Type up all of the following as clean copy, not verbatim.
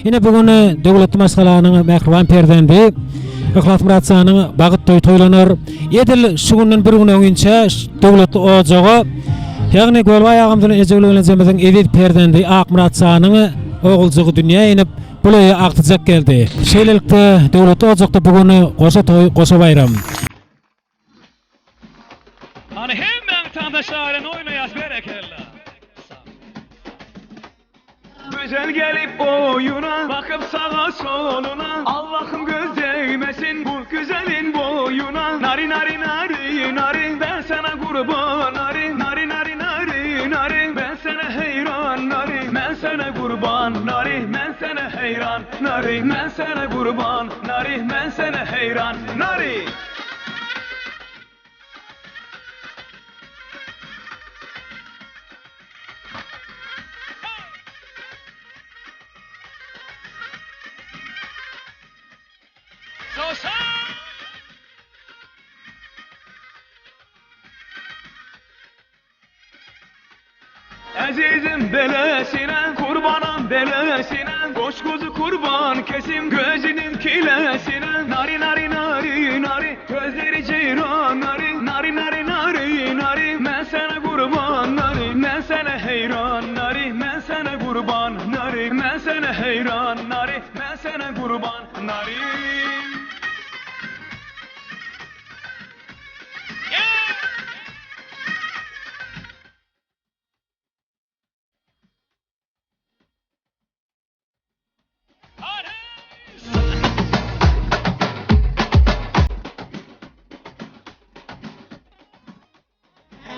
Yine bugün Döwlet Maskalaanyň Mehriban perdendi. Ihlas Murat Sanyň bagyt toýlanar. Edil şu günden bir gün öňünçe Döwlet ojagy ýagny Golbay agamyň ejegligine jemesiň edit perdendi. Ak Murat Sanyň oguljugy dünýä inip buly aktyjak geldi. Şeýlelikde Döwlet ojakda bugün goşa toý, goşa bayram. Hani hemen tandaşların oynayas berekella. Güzel gelip oyuna, bakıp sağa soluna, Allah'ım göz değmesin bu güzelin boyuna. Nari nari nari nari, ben sana kurban nari, nari nari nari nari, ben sana heyran nari, ben sana kurban nari, ben sana heyran nari, ben sana kurban nari, ben sana heyran nari. Azizim belesine, kurbanım belesine, koş kuzu kurban kesim gözünün kilesine. Nari nari nari nari, gözleri ceyran nari, nari nari nari nari, ben sana kurban nari, ben sana heyran nari, ben sana kurban nari, ben sana heyran nari, ben sana kurban nari.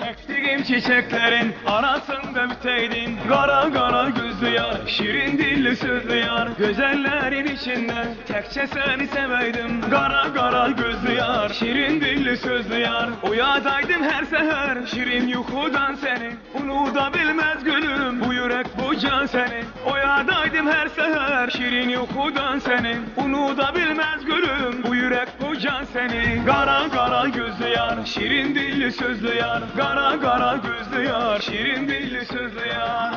Ektiğim çiçeklerin arasında biteydin, kara kara gözlü yar, şirin dilli sözlü yar, güzellerin içinde tekçe seni seveydim. Kara kara gözlü yar, şirin dilli sözlü yar, uyadaydım her seher şirin yuhudan seni, unutabilmez gülüm bu yürek bu can seni. Uyadaydım her seher şirin yuhudan seni, unutabilmez gülüm bu yürek bu can seni. Kara kara gözlü yar, şirin dilli sözlü yar, kara kara gözlü yar, şirin dilli sözlü yar.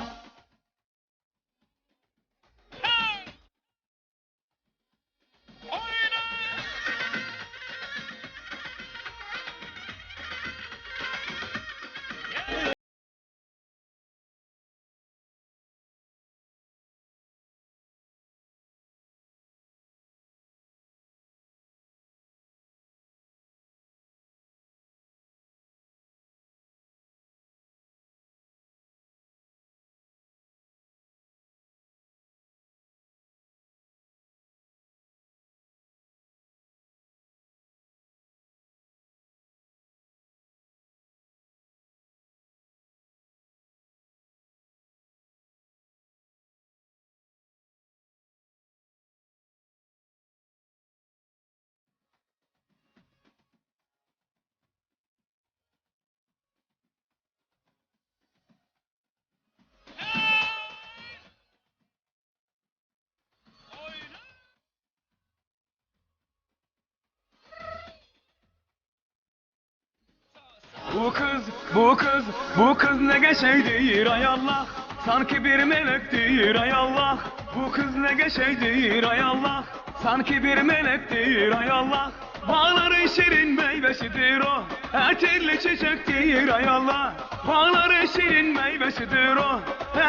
Bu kız ne geçeydir ay Allah, sanki bir melektir ay Allah. Bu kız ne geçeydir ay Allah, sanki bir melektir ay Allah. Bağların şirin meyvesidir o, etirli çiçektir ay Allah. Bağların şirin meyvesidir o,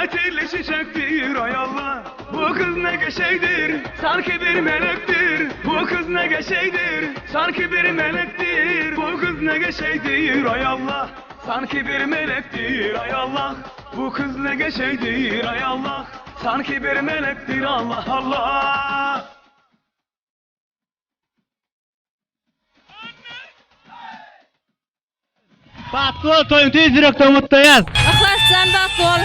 etirli çiçektir ay Allah. Bu kız ne geçeydir, sanki bir melektir. Bu kız ne geçeydir, sanki bir melektir. Bu kız ne geçeydir ay Allah, sanki bir melektir ay Allah. Bu kız ne geçeydir ay Allah, sanki bir melektir Allah Allah. Baktı ol, toyun tez direkte umuttayız. Ihlassan baktı ol.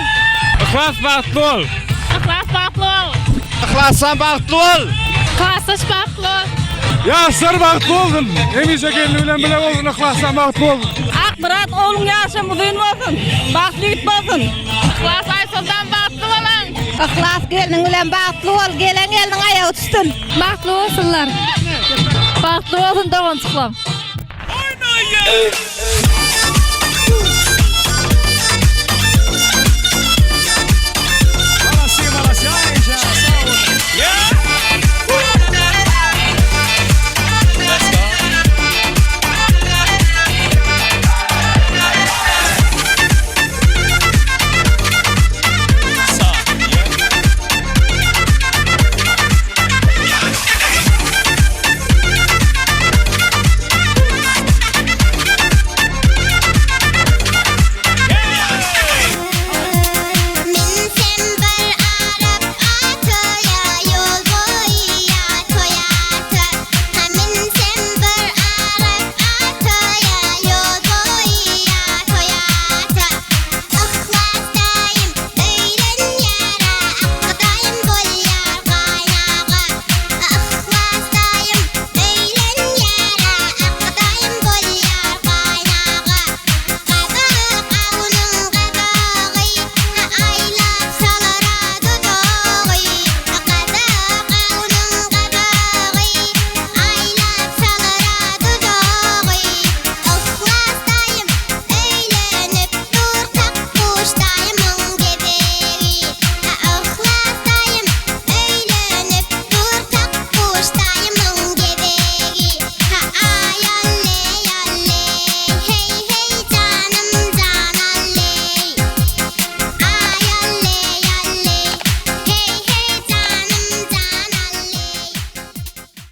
Ihlas baktı ol. Ihlas baktı ol. Ihlassan baktı ol. Kasış baktı ol. Yasir baktı oldun. Emice gelini bilen bile oldun. Ihlassan baktı oldun. Ak Murat oğlun yaşa mudyn olsun. Baktı git olsun. Ihlas Aysoldan baktı olan. Ihlas gelinin bilen baktı ol. Gelen elinin ayağı tutsun. Baktı olsunlar. Baktı olsun da onçuklam. Oynayın!